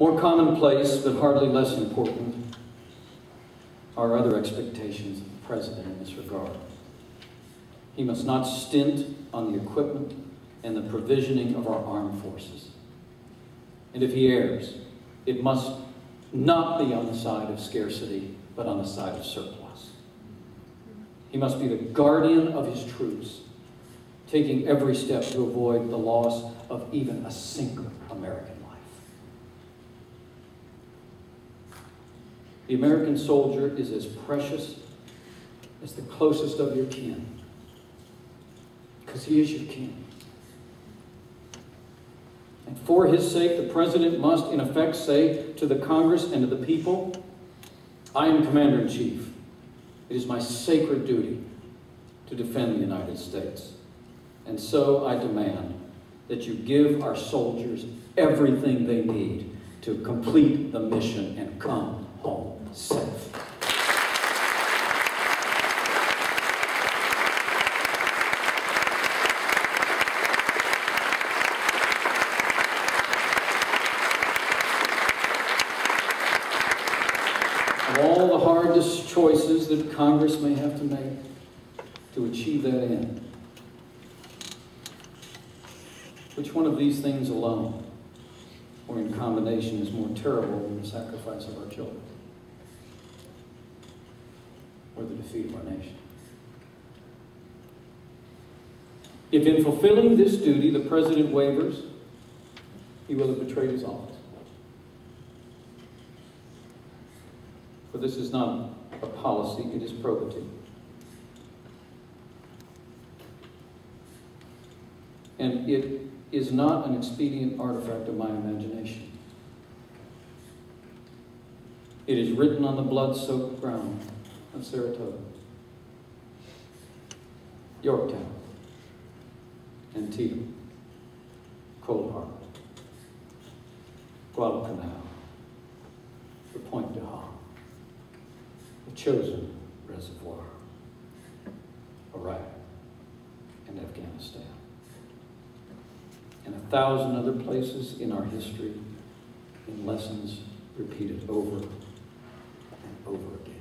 More commonplace, but hardly less important, are other expectations of the President in this regard. He must not stint on the equipment and the provisioning of our armed forces. And if he errs, it must not be on the side of scarcity, but on the side of surplus. He must be the guardian of his troops, taking every step to avoid the loss of even a single American life. The American soldier is as precious as the closest of your kin, because he is your kin. And for his sake, the President must, in effect, say to the Congress and to the people, I am Commander-in-Chief. It is my sacred duty to defend the United States. And so I demand that you give our soldiers everything they need to complete the mission and come home safe. Of all the hardest choices that Congress may have to make to achieve that end, which one of these things alone or in combination is more terrible than the sacrifice of our children or the defeat of our nation? If in fulfilling this duty the President wavers, he will have betrayed his office. For this is not a policy, it is probity. And it is not an expedient artifact of my imagination. It is written on the blood-soaked ground of Saratoga, Yorktown, Antietam, Cold Harbor, Guadalcanal, the Pointe du Hoc, the Chosin Reservoir, Iraq, and Afghanistan, and 1,000 other places in our history in lessons repeated over and over again.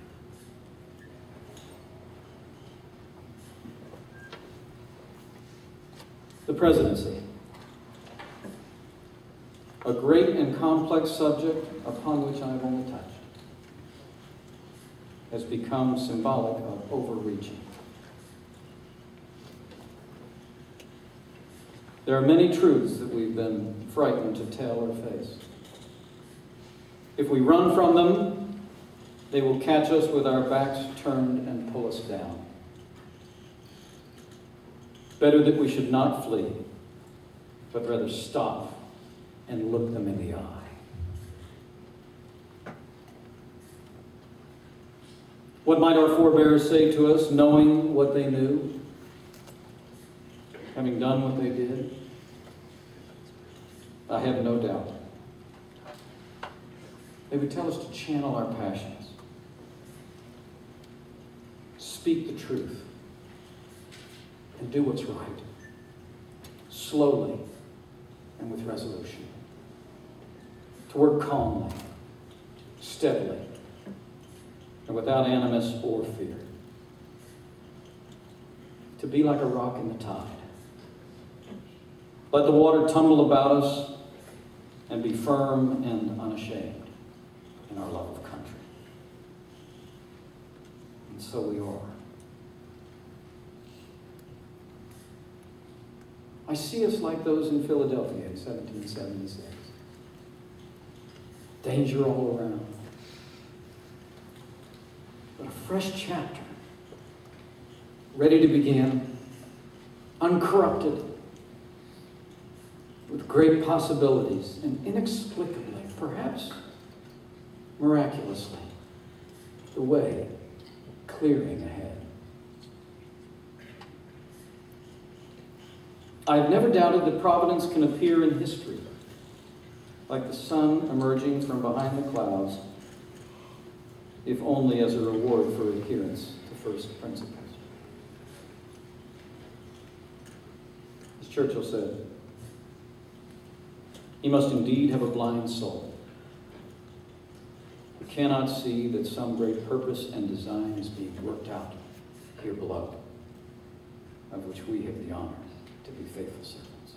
The presidency, a great and complex subject upon which I have only touched, has become symbolic of overreaching. There are many truths that we've been frightened to tell or face. If we run from them, they will catch us with our backs turned and pull us down. Better that we should not flee, but rather stop and look them in the eye. What might our forebears say to us, knowing what they knew, having done what they did? I have no doubt. They would tell us to channel our passions, speak the truth, and do what's right, slowly and with resolution. To work calmly, steadily, and without animus or fear. To be like a rock in the tide. Let the water tumble about us and be firm and unashamed in our love of country. And so we are. I see us like those in Philadelphia in 1776. Danger all around. But a fresh chapter, ready to begin, uncorrupted, with great possibilities, and inexplicably, perhaps miraculously, the way clearing ahead. I've never doubted that providence can appear in history, like the sun emerging from behind the clouds, if only as a reward for adherence to first principles. As Churchill said, he must indeed have a blind soul cannot see that some great purpose and design is being worked out here below, of which we have the honor to be faithful servants.